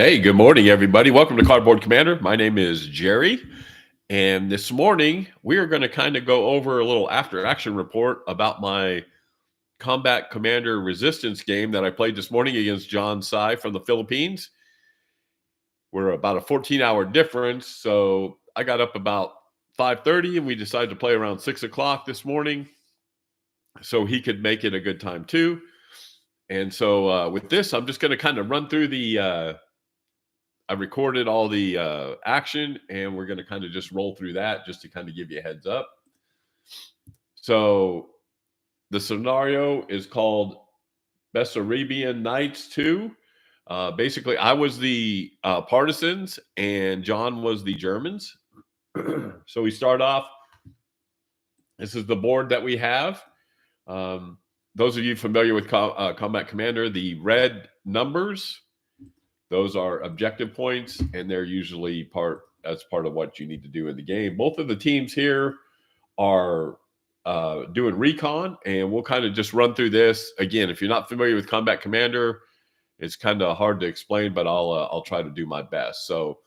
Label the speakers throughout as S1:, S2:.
S1: Hey, good morning, everybody. Welcome to Cardboard Commander. My name is Jerry. And this morning, we are going to kind of go over a little after action report about my Combat Commander Resistance game that I played this morning against John Sai from the Philippines. We're about a 14-hour difference. So I got up about 5:30 and we decided to play around 6 o'clock this morning so he could make it a good time too. And so with this, I'm just going to kind of run through I recorded all the action, and we're going to kind of just roll through that just to kind of give you a heads up. So the scenario is called Bessarabian Knights 2. Basically, I was the partisans, and John was the Germans. So we start off. This is the board that we have. Those of you familiar with Combat Commander, the red numbers, those are objective points, and they're usually part of what you need to do in the game. Both of the teams here are doing recon, and we'll kind of just run through this. Again, if you're not familiar with Combat Commander, it's kind of hard to explain, but I'll try to do my best. So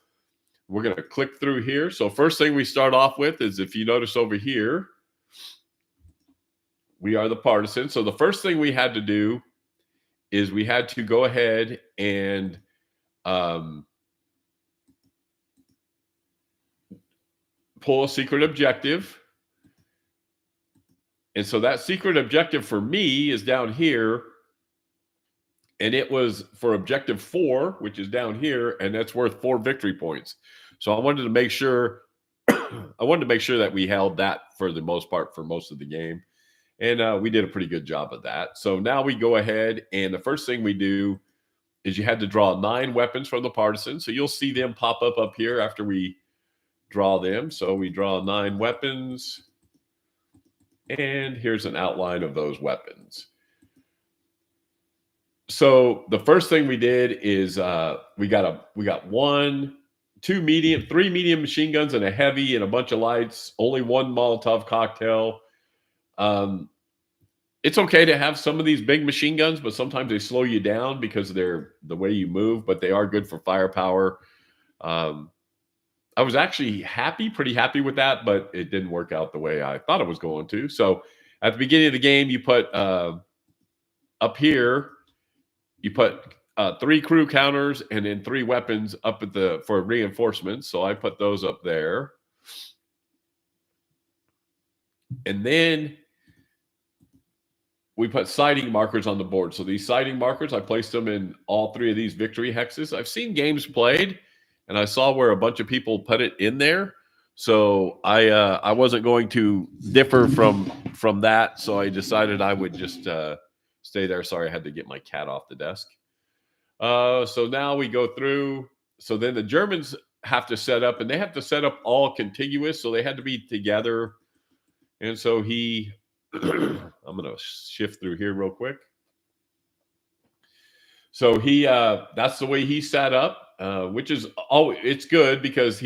S1: we're going to click through here. So first thing we start off with is, if you notice over here, we are the partisans. So the first thing we had to do is we had to go ahead and pull a secret objective. And so that secret objective for me is down here. And it was for objective 4, which is down here, and that's worth 4 victory points. So I wanted to make sure that we held that for the most part for most of the game. And we did a pretty good job of that. So now we go ahead, and the first thing we do is you had to draw 9 weapons from the partisans. So you'll see them pop up here after we draw them. So we draw 9 weapons, and here's an outline of those weapons. So the first thing we did is we got 3 medium machine guns and a heavy and a bunch of lights, only 1 Molotov cocktail. It's okay to have some of these big machine guns, but sometimes they slow you down because they're the way you move, but they are good for firepower. I was actually pretty happy with that, but it didn't work out the way I thought it was going to. So at the beginning of the game, you put up here, you put 3 crew counters and then 3 weapons up for reinforcements. So I put those up there. And then we put sighting markers on the board. So these sighting markers, I placed them in all 3 of these victory hexes. I've seen games played, and I saw where a bunch of people put it in there. So I wasn't going to differ from that. So I decided I would just stay there. Sorry, I had to get my cat off the desk. So now we go through. So then the Germans have to set up, and they have to set up all contiguous. So they had to be together. And so I'm going to shift through here real quick. So that's the way he set up, which is it's good because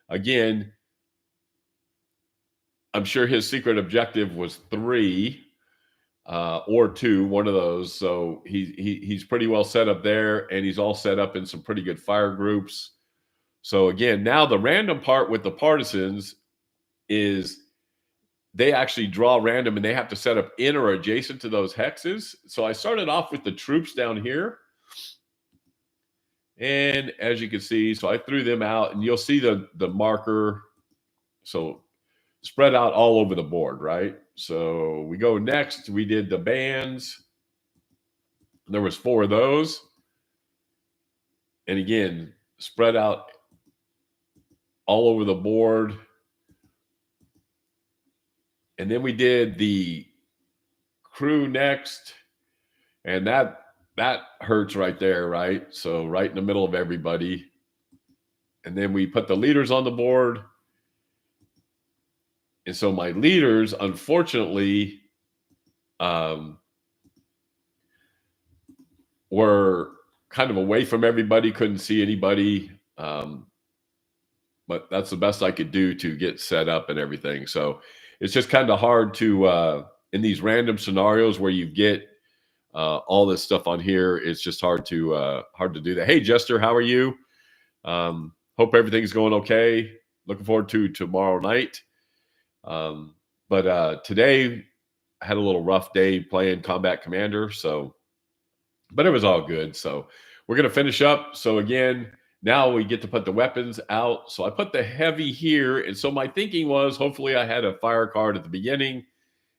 S1: again, I'm sure his secret objective was 3 or 2, one of those. So he's pretty well set up there, and he's all set up in some pretty good fire groups. So again, now the random part with the partisans is they actually draw random, and they have to set up in or adjacent to those hexes. So I started off with the troops down here. And as you can see, so I threw them out, and you'll see the marker. So spread out all over the board, right? So we go next. We did the bands. There was 4 of those. And again, spread out all over the board. And then we did the crew next, and that hurts right there, right? So right in the middle of everybody. And then we put the leaders on the board. And so my leaders, unfortunately, were kind of away from everybody, couldn't see anybody. But that's the best I could do to get set up and everything. So it's just kind of hard to, in these random scenarios where you get all this stuff on here. It's just hard to do that. Hey, Jester, how are you? Hope everything's going okay. Looking forward to tomorrow night. But today I had a little rough day playing Combat Commander, but it was all good. So we're going to finish up. So again, now we get to put the weapons out. So I put the heavy here. And so my thinking was hopefully I had a fire card at the beginning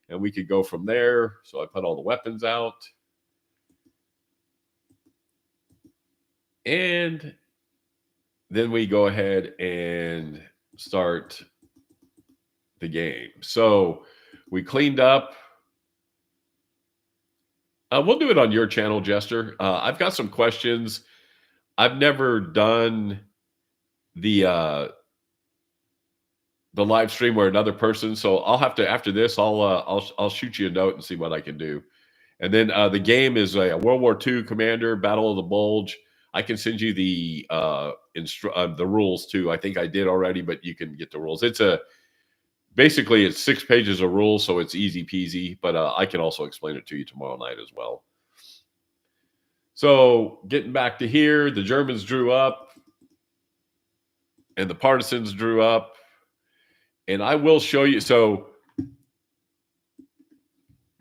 S1: and we could go from there. So I put all the weapons out. And then we go ahead and start the game. So we cleaned up. We'll do it on your channel, Jester. I've got some questions. I've never done the live stream where another person. So I'll have to, after this, I'll shoot you a note and see what I can do. And then the game is a World War II Commander, Battle of the Bulge. I can send you the rules too. I think I did already, but you can get the rules. Basically it's 6 pages of rules, so it's easy peasy. But I can also explain it to you tomorrow night as well. So getting back to here, the Germans drew up, and the partisans drew up. And I will show you. So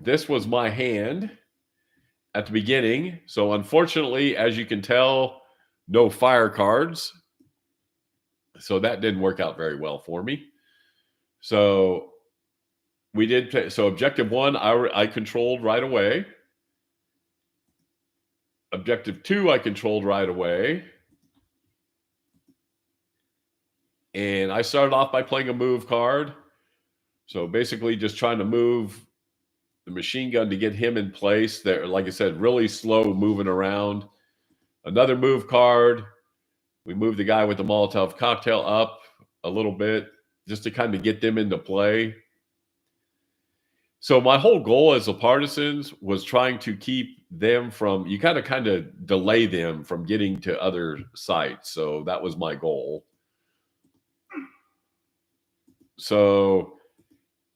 S1: this was my hand at the beginning. So unfortunately, as you can tell, no fire cards. So that didn't work out very well for me. So we did play. So objective 1, I controlled right away. Objective 2, I controlled right away. And I started off by playing a move card. So basically just trying to move the machine gun to get him in place. There, like I said, really slow moving around. Another move card. We moved the guy with the Molotov cocktail up a little bit just to kind of get them into play. So my whole goal as the partisans was trying to keep them from, you kind of delay them from getting to other sites. So that was my goal. So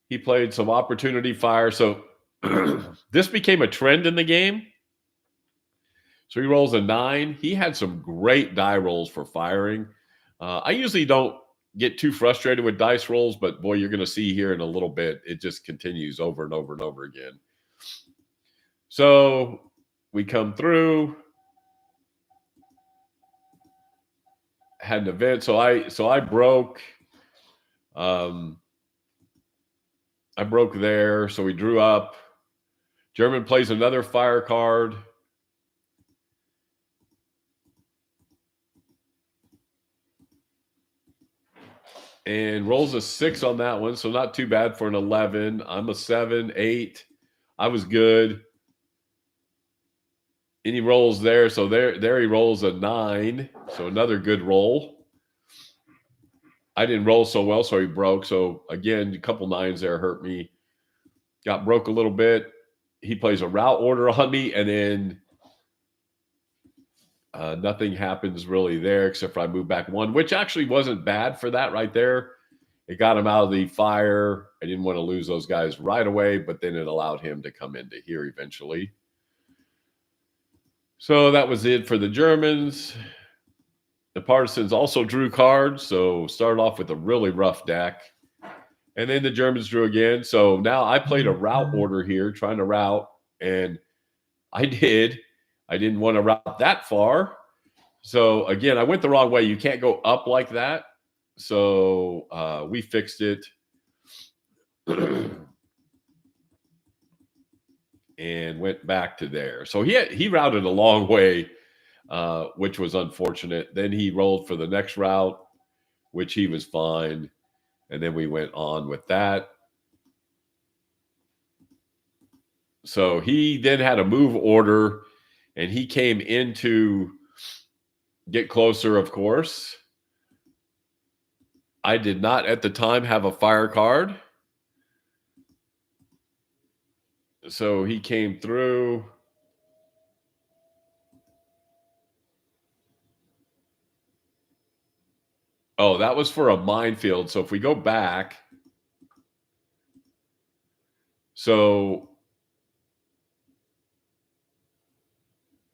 S1: he played some opportunity fire. So this became a trend in the game. So he rolls a 9. He had some great die rolls for firing. I usually don't get too frustrated with dice rolls, but boy, you're going to see here in a little bit, it just continues over and over and over again. So we come through, had an event. So I broke. I broke there. So we drew up. German plays another fire card. And rolls a 6 on that one. So not too bad for an 11. I'm a 7, 8. I was good. And he rolls there. So there he rolls a 9. So another good roll. I didn't roll so well, so he broke. So again, a couple 9s there hurt me. Got broke a little bit. He plays a route order on me, and then nothing happens really there except for I move back 1, which actually wasn't bad for that right there. It got him out of the fire. I didn't want to lose those guys right away, but then it allowed him to come into here eventually. So that was it for the Germans. The partisans also drew cards, so started off with a really rough deck. And then the Germans drew again. So now I played a route order here, trying to route, and I did. I didn't want to route that far. So again, I went the wrong way. You can't go up like that. So we fixed it. And went back to there. So he routed a long way, which was unfortunate. Then he rolled for the next route, which he was fine. And then we went on with that. So he then had a move order, and he came in to get closer, of course. I did not at the time have a fire card. So he came through. Oh, that was for a minefield. So if we go back, so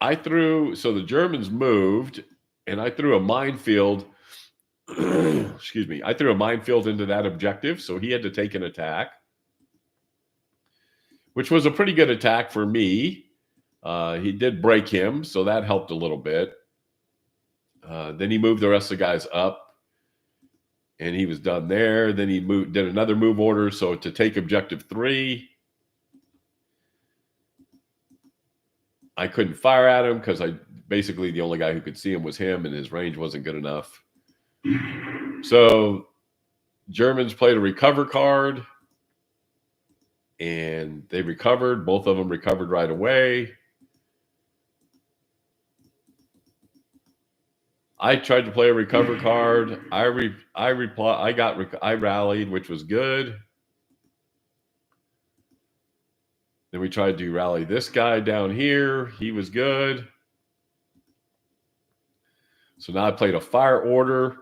S1: so the Germans moved, and I threw a minefield. Excuse me. I threw a minefield into that objective, so he had to take an attack, which was a pretty good attack for me. He did break him, so that helped a little bit. Then he moved the rest of the guys up, and he was done there. Then he did another move order, so to take objective 3. I couldn't fire at him because basically the only guy who could see him was him, and his range wasn't good enough. So Germans played a recover card, and they recovered. Both of them recovered right away. I tried to play a recover card. I rallied, which was good. Then we tried to rally this guy down here. He was good. So now I played a fire order,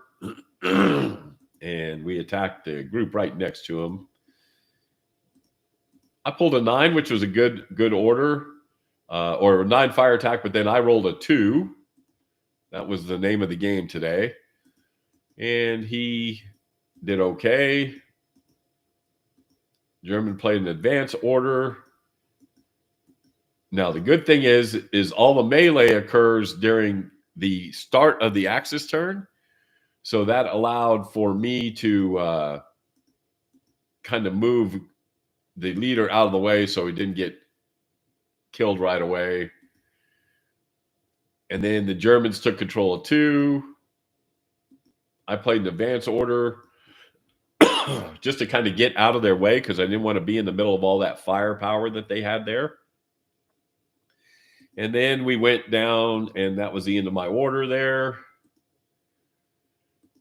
S1: and we attacked the group right next to him. I pulled a 9, which was a good order, or a 9 fire attack, but then I rolled a 2. That was the name of the game today. And he did okay. German played an advance order. Now, the good thing is all the melee occurs during the start of the Axis turn. So that allowed for me to kind of move the leader out of the way so he didn't get killed right away. And then the Germans took control of 2. I played an advance order just to kind of get out of their way because I didn't want to be in the middle of all that firepower that they had there. And then we went down, and that was the end of my order there.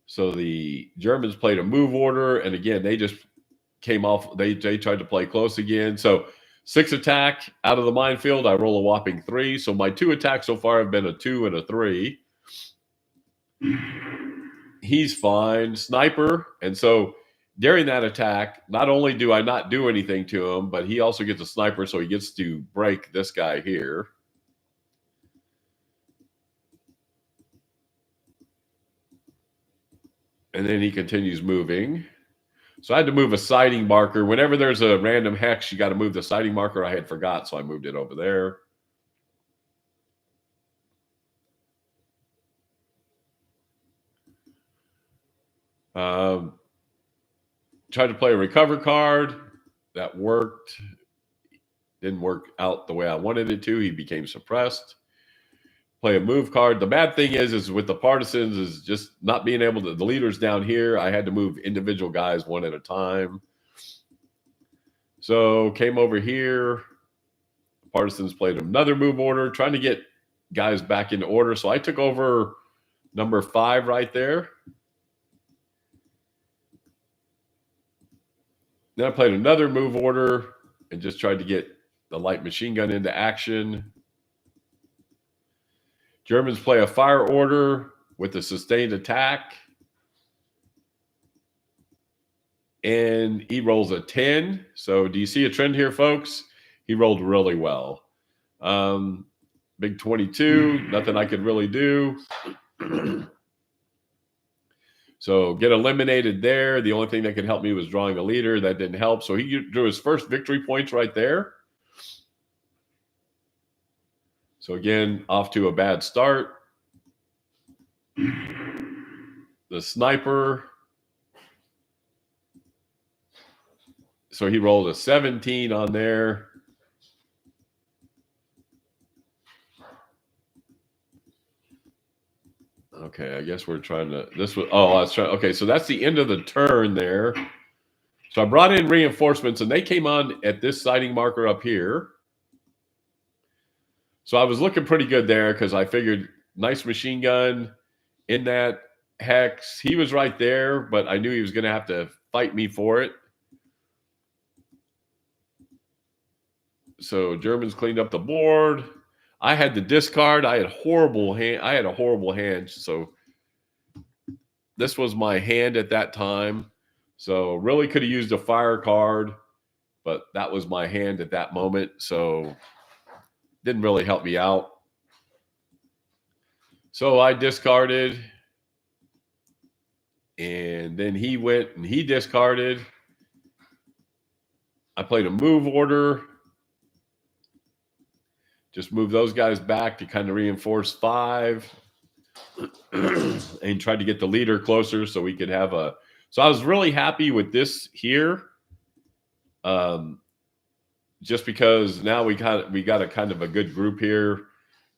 S1: So the Germans played a move order, and again, they just came off. They tried to play close again. So 6 attack out of the minefield. I roll a whopping 3. So my 2 attacks so far have been a 2 and a 3. He's fine. Sniper. And so during that attack, not only do I not do anything to him, but he also gets a sniper, so he gets to break this guy here. And then he continues moving. So I had to move a sighting marker. Whenever there's a random hex, you got to move the sighting marker. I had forgot, so I moved it over there. Tried to play a recover card. That worked. Didn't work out the way I wanted it to. He became suppressed. Play a move card. The bad thing is with the partisans is just not being able to, the leaders down here, I had to move individual guys one at a time. So came over here. Partisans played another move order, trying to get guys back into order. So I took over number 5 right there. Then I played another move order and just tried to get the light machine gun into action. Germans play a fire order with a sustained attack. And he rolls a 10. So do you see a trend here, folks? He rolled really well. Big 22, nothing I could really do. So get eliminated there. The only thing that could help me was drawing a leader. That didn't help. So he drew his first victory points right there. So again, off to a bad start. The sniper. So he rolled a 17 on there. Okay, I guess we're trying to, okay, so that's the end of the turn there. So I brought in reinforcements, and they came on at this sighting marker up here. So I was looking pretty good there because I figured nice machine gun in that hex. He was right there, but I knew he was going to have to fight me for it. So Germans cleaned up the board. I had the discard. I had a horrible hand. So this was my hand at that time. So really could have used a fire card, but that was my hand at that moment. So didn't really help me out. So I discarded, and then he went and he discarded. I played a move order. Just move those guys back to kind of reinforce 5 and tried to get the leader closer so we could have a. So I was really happy with this here. Just because now we got a kind of a good group here.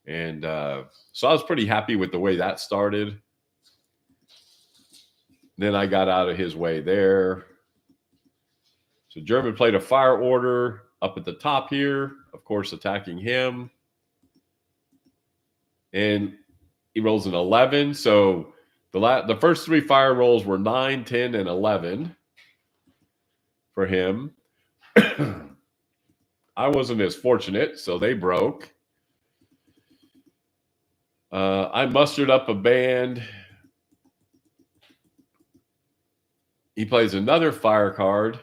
S1: And so I was pretty happy with the way that started. Then I got out of his way there. So German played a fire order up at the top here, of course, attacking him. And he rolls an 11. So the first 3 fire rolls were 9, 10, and 11 for him. I wasn't as fortunate, so they broke. I mustered up a band. He plays another fire card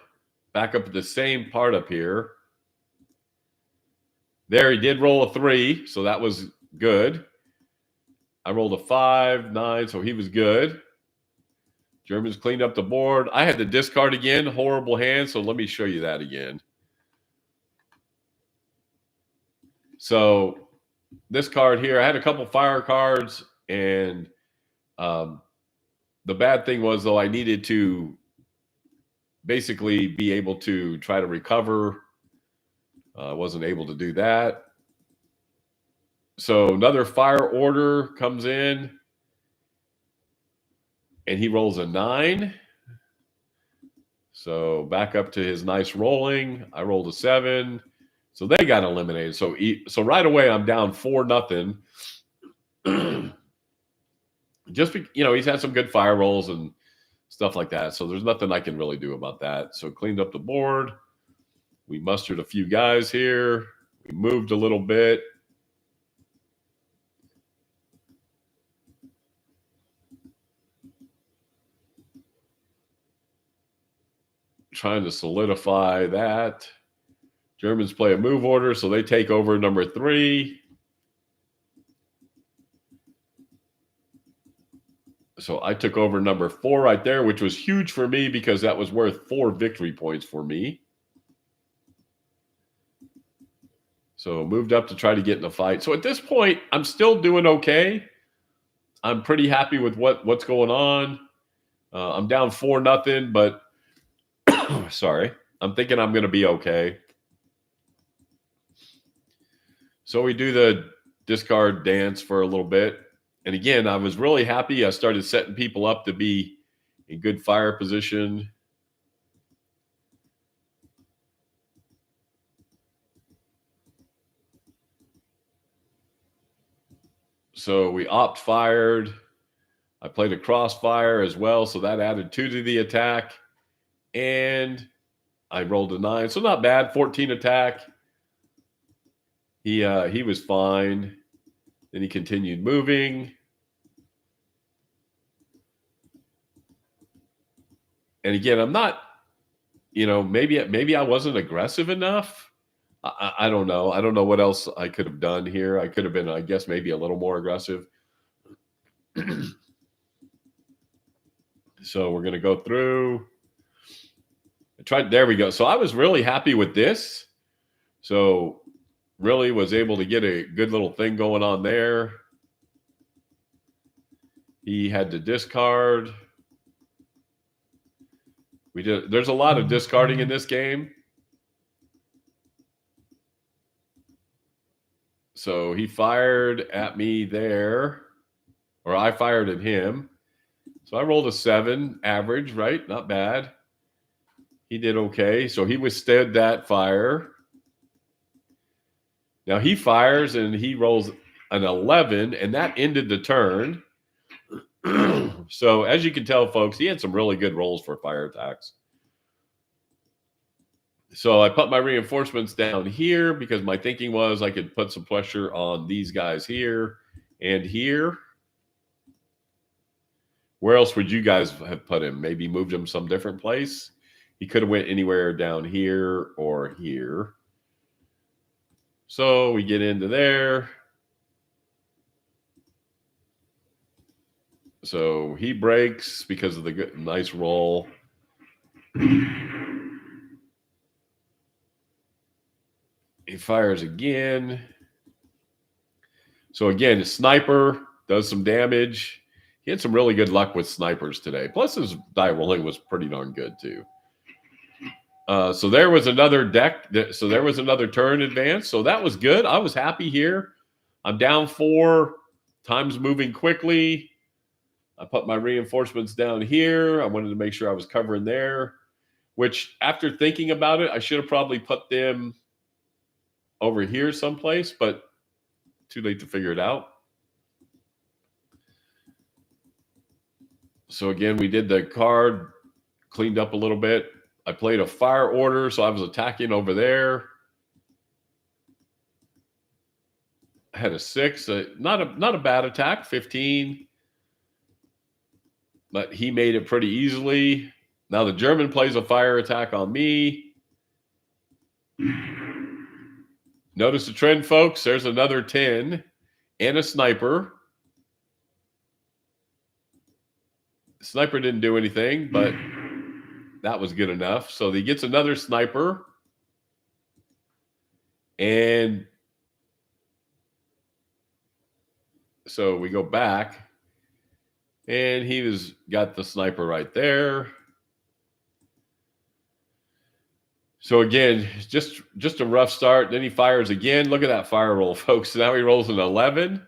S1: back up at the same part up here. There, he did roll a 3, so that was good. I rolled a 5, 9, so he was good. Germans cleaned up the board. I had to discard again. Horrible hand, so let me show you that again. So this card here, I had a couple fire cards, and the bad thing was, though, I needed to basically be able to try to recover. I wasn't able to do that. So another fire order comes in, and he rolls a 9. So back up to his nice rolling. I rolled a 7. So they got eliminated. So right away, I'm down 4-0. Just he's had some good fire rolls and stuff like that. So there's nothing I can really do about that. So cleaned up the board. We mustered a few guys here. We moved a little bit. Trying to solidify that. Germans play a move order, so they take over number 3. So I took over number 4 right there, which was huge for me because that was worth 4 victory points for me. So moved up to try to get in a fight. So at this point, I'm still doing okay. I'm pretty happy with what's going on. I'm down 4-0, but sorry, I'm thinking I'm going to be okay. So we do the discard dance for a little bit. And again, I was really happy. I started setting people up to be in good fire position. So we opt fired. I played a crossfire as well, so that added 2 to the attack. And I rolled a 9, so not bad. 14 attack. He was fine. Then he continued moving. And again, I'm not, maybe I wasn't aggressive enough. I don't know. I don't know what else I could have done here. I could have been, I guess, maybe a little more aggressive. So we're going to go through. There we go. So I was really happy with this. So really was able to get a good little thing going on there. He had to discard. There's a lot of discarding in this game. So he fired at me there, or I fired at him. So I rolled a 7 average, right? Not bad. He did okay. So he withstood that fire. Now he fires and he rolls an 11, and that ended the turn. So as you can tell, folks, he had some really good rolls for fire attacks. So I put my reinforcements down here because my thinking was I could put some pressure on these guys here and here. Where else would you guys have put him? Maybe moved him some different place? He could have went anywhere down here or here. So we get into there. So he breaks because of the good, nice roll. He fires again. So again, a sniper does some damage. He had some really good luck with snipers today. Plus his die rolling was pretty darn good too. So there was another deck. So there was another turn advance. So that was good. I was happy here. I'm down 4. Time's moving quickly. I put my reinforcements down here. I wanted to make sure I was covering there, which after thinking about it, I should have probably put them over here someplace, but too late to figure it out. So again, we did the card, cleaned up a little bit. I played a fire order, so I was attacking over there. I had a 6, not a bad attack, 15. But he made it pretty easily. Now the German plays a fire attack on me. Notice the trend, folks. There's another 10 and a sniper. The sniper didn't do anything, but that was good enough. So he gets another sniper. And so we go back. And he got the sniper right there. So again, just a rough start. Then he fires again. Look at that fire roll, folks. Now he rolls an 11.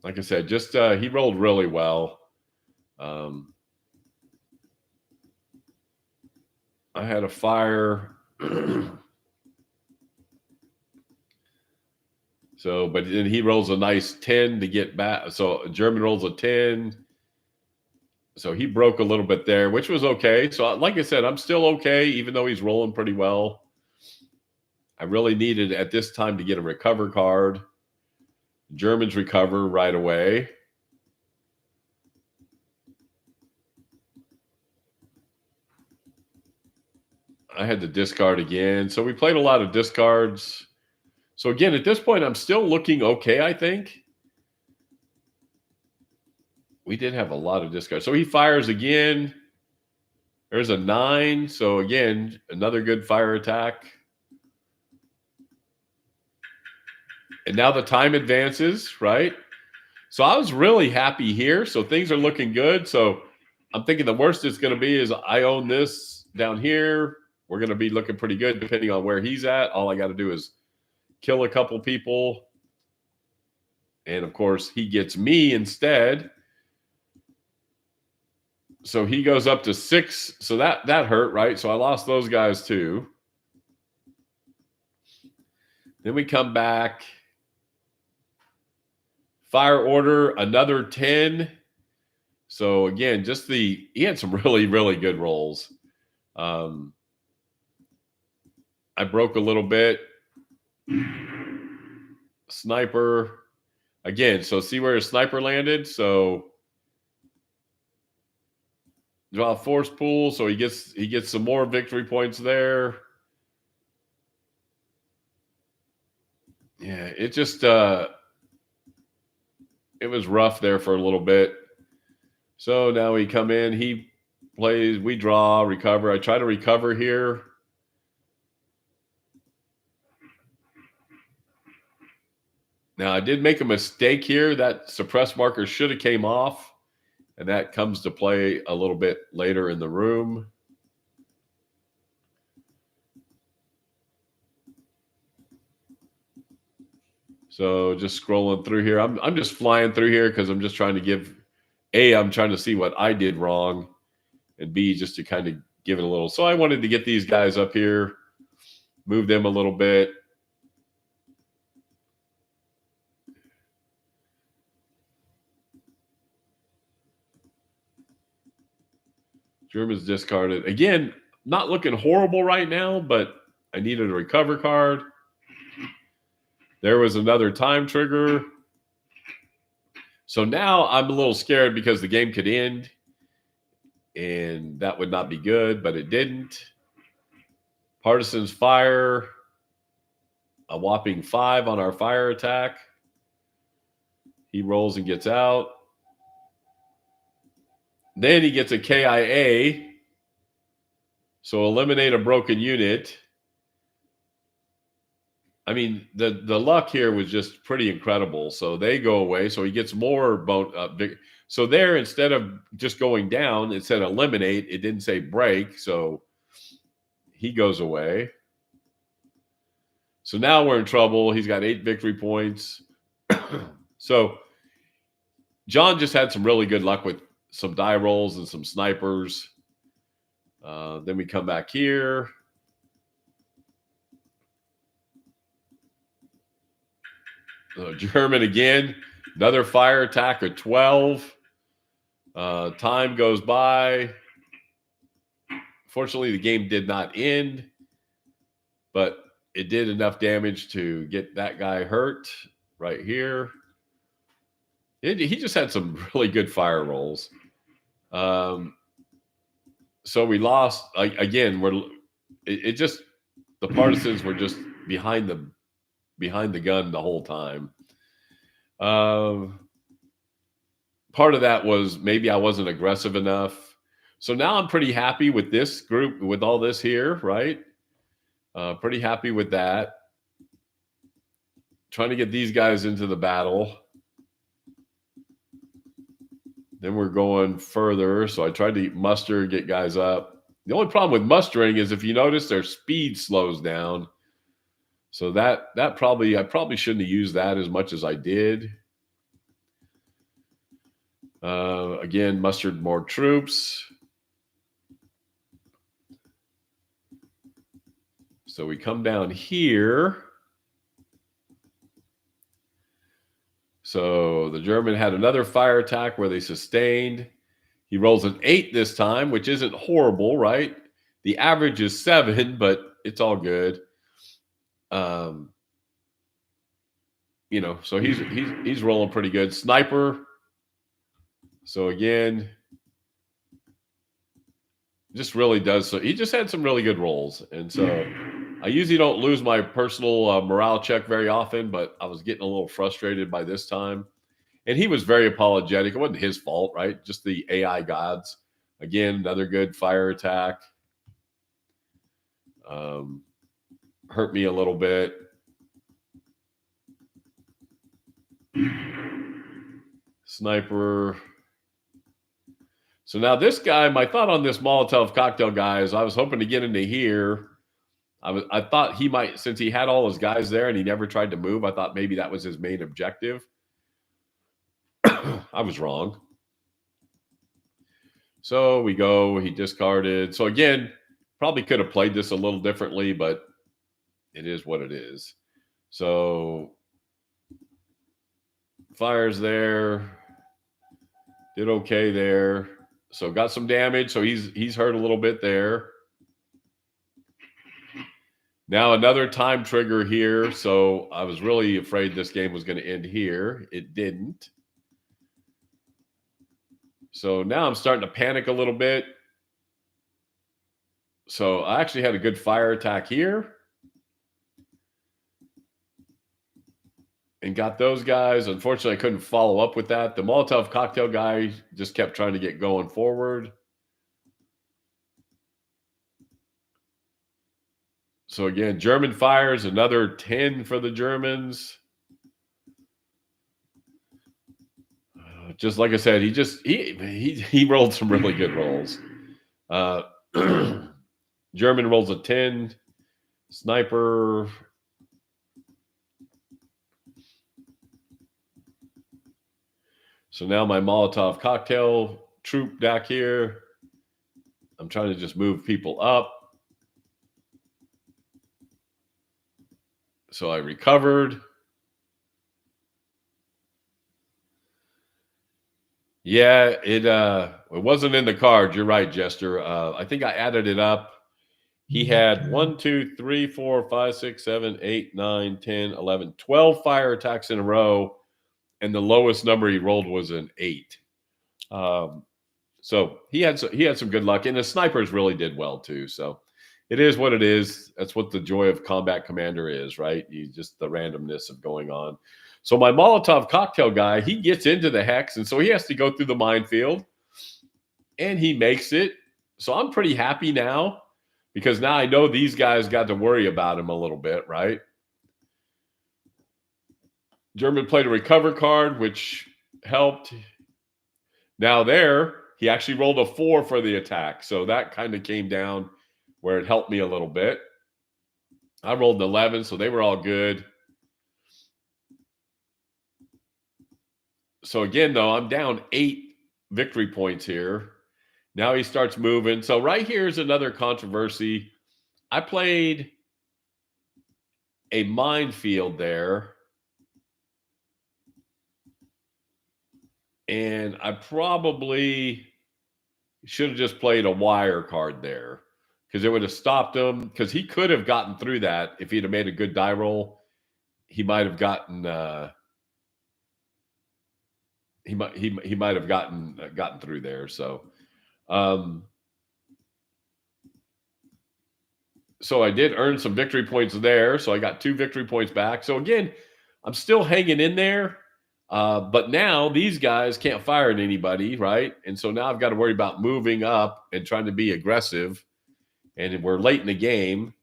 S1: Like I said, he rolled really well. I had a fire. So, but then he rolls a nice 10 to get back. So German rolls a 10. So he broke a little bit there, which was okay. So like I said, I'm still okay, even though he's rolling pretty well. I really needed at this time to get a recover card. Germans recover right away. I had to discard again. So we played a lot of discards. So again, at this point, I'm still looking okay, I think. We did have a lot of discards. So he fires again. There's a 9. So again, another good fire attack. And now the time advances, right? So I was really happy here. So things are looking good. So I'm thinking the worst it's going to be is I own this down here. We're going to be looking pretty good depending on where he's at. All I got to do is kill a couple people. And of course, he gets me instead. So he goes up to 6. So that hurt, right? So I lost those guys too. Then we come back. Fire order, another 10. So again, he had some really, really good rolls. I broke a little bit. Sniper. Again, so see where a sniper landed? So draw a force pool. So he gets some more victory points there. Yeah, it just it was rough there for a little bit. So now we come in, he plays, we draw, recover. I try to recover here. Now I did make a mistake here. That suppress marker should have came off, and that comes to play a little bit later in the room. So just scrolling through here. I'm just flying through here because I'm just trying to give I'm trying to see what I did wrong, and B, just to kind of give it a little. So I wanted to get these guys up here, move them a little bit. German's discarded. Again, not looking horrible right now, but I needed a recover card. There was another time trigger. So now I'm a little scared because the game could end, and that would not be good, but it didn't. Partisans fire a whopping 5 on our fire attack. He rolls and gets out. Then he gets a KIA. So eliminate a broken unit. I mean, the luck here was just pretty incredible. So they go away. So he gets more bone. So there, instead of just going down, it said eliminate. It didn't say break. So he goes away. So now we're in trouble. He's got 8 victory points. So John just had some really good luck with some die rolls and some snipers. Then we come back here. German again. Another fire attack of 12. Time goes by. Fortunately, the game did not end, but it did enough damage to get that guy hurt right here. He just had some really good fire rolls. So we lost again. The partisans were just behind the gun the whole time. Part of that was maybe I wasn't aggressive enough. So now I'm pretty happy with this group, with all this here, right? Pretty happy with that. Trying to get these guys into the battle. Then we're going further. So I tried to muster, get guys up. The only problem with mustering is if you notice their speed slows down. So I probably shouldn't have used that as much as I did. Again, mustered more troops. So we come down here. So the German had another fire attack where they sustained. He rolls an 8 this time, which isn't horrible, right? The average is 7, but it's all good. So he's rolling pretty good. Sniper. So again, just really does. So he just had some really good rolls. And so I usually don't lose my personal morale check very often, but I was getting a little frustrated by this time. And he was very apologetic. It wasn't his fault, right? Just the AI gods. Again, another good fire attack. Hurt me a little bit. Sniper. So now this guy, my thought on this Molotov cocktail guy is I was hoping to get into here. I thought he might, since he had all his guys there and he never tried to move, I thought maybe that was his main objective. I was wrong. So we go, he discarded. So again, probably could have played this a little differently, but it is what it is. So fires there. Did okay there. So got some damage. So he's hurt a little bit there. Now another time trigger here. So I was really afraid this game was going to end here. It didn't. So now I'm starting to panic a little bit. So I actually had a good fire attack here. And got those guys. Unfortunately, I couldn't follow up with that. The Molotov cocktail guy just kept trying to get going forward. So again, German fires, another 10 for the Germans. Just like I said, he rolled some really good rolls. German rolls a 10. Sniper. So now my Molotov cocktail troop back here. I'm trying to just move people up. So I recovered. Yeah, it wasn't in the card. You're right, Jester. I think I added it up. He had 1, 2, 3, 4, 5, 6, 7, 8, 9, 10, 11, 12 fire attacks in a row. And the lowest number he rolled was an 8. So he had some good luck. And the snipers really did well too. So it is what it is. That's what the joy of Combat Commander is, right? You just the randomness of going on. So my Molotov cocktail guy, he gets into the hex, and so he has to go through the minefield, and he makes it. So I'm pretty happy now because now I know these guys got to worry about him a little bit, right? German played a recover card, which helped. Now there, he actually rolled a 4 for the attack. So that kind of came down where it helped me a little bit. I rolled an 11, so they were all good. So again, though, I'm down 8 victory points here. Now he starts moving. So right here is another controversy. I played a minefield there. And I probably should have just played a wire card there because it would have stopped him. Because he could have gotten through that if he'd have made a good die roll. He might have gotten. He might have gotten through there. So, so I did earn some victory points there. So I got 2 victory points back. So again, I'm still hanging in there. But now these guys can't fire at anybody, right? And so now I've got to worry about moving up and trying to be aggressive. And we're late in the game.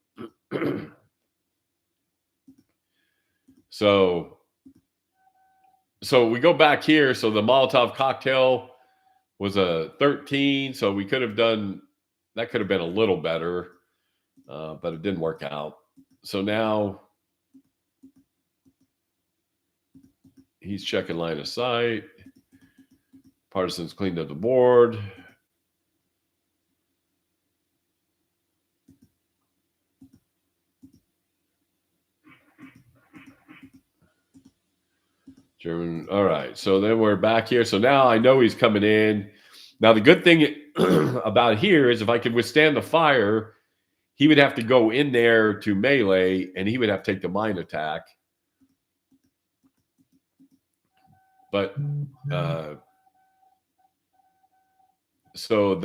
S1: So we go back here. So the Molotov cocktail was a 13. So we could have done, that could have been a little better, but it didn't work out. So now he's checking line of sight. Partisans cleaned up the board. German. All right. So then we're back here. So now I know he's coming in. Now, the good thing about here is if I could withstand the fire, he would have to go in there to melee and he would have to take the mine attack. But so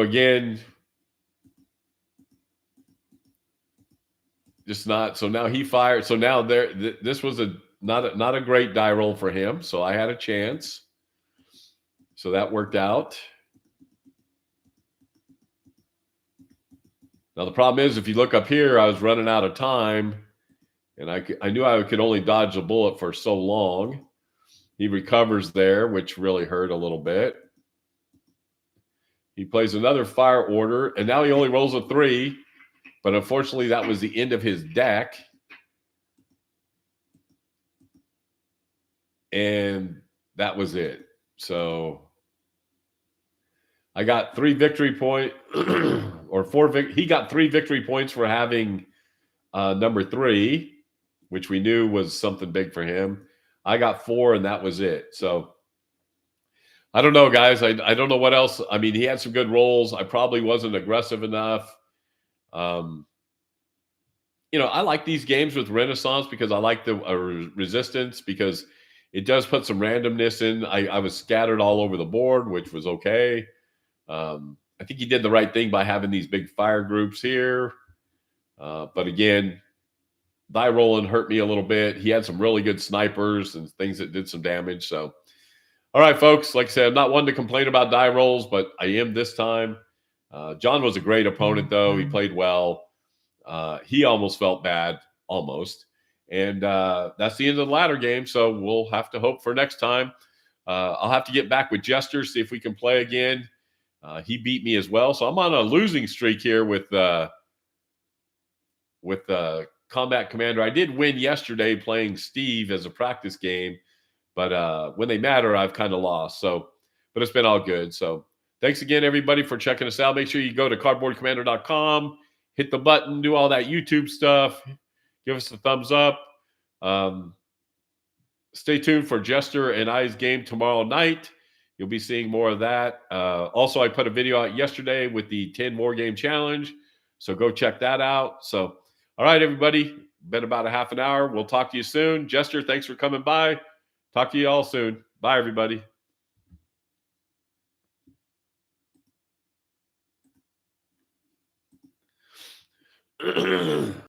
S1: again, just not. So now he fired. So now this was not a great die roll for him. So I had a chance. So that worked out. Now the problem is, if you look up here, I was running out of time, and I knew I could only dodge a bullet for so long. He recovers there, which really hurt a little bit. He plays another fire order, and now he only rolls a 3. But unfortunately, that was the end of his deck. And that was it. So I got 3 victory points or 4. He got 3 victory points for having number 3, which we knew was something big for him. I got 4, and that was it. So I don't know, guys. I don't know what else. I mean, he had some good rolls. I probably wasn't aggressive enough. I like these games with Renaissance because I like the resistance because it does put some randomness in. I was scattered all over the board, which was okay. I think he did the right thing by having these big fire groups here. But again, die rolling hurt me a little bit. He had some really good snipers and things that did some damage. So, all right, folks, like I said, I'm not one to complain about die rolls, but I am this time. John was a great opponent, though. He played well. He almost felt bad, almost. And that's the end of the ladder game. So we'll have to hope for next time. I'll have to get back with Jester, see if we can play again. He beat me as well. So I'm on a losing streak here with Combat Commander. I did win yesterday playing Steve as a practice game. But when they matter, I've kind of lost. So, but it's been all good. So thanks again, everybody, for checking us out. Make sure you go to cardboardcommander.com. Hit the button, do all that YouTube stuff. Give us a thumbs up. Stay tuned for Jester and I's game tomorrow night. You'll be seeing more of that. Also, I put a video out yesterday with the 10 War Game Challenge. So go check that out. So, all right, everybody. Been about a half an hour. We'll talk to you soon. Jester, thanks for coming by. Talk to you all soon. Bye, everybody.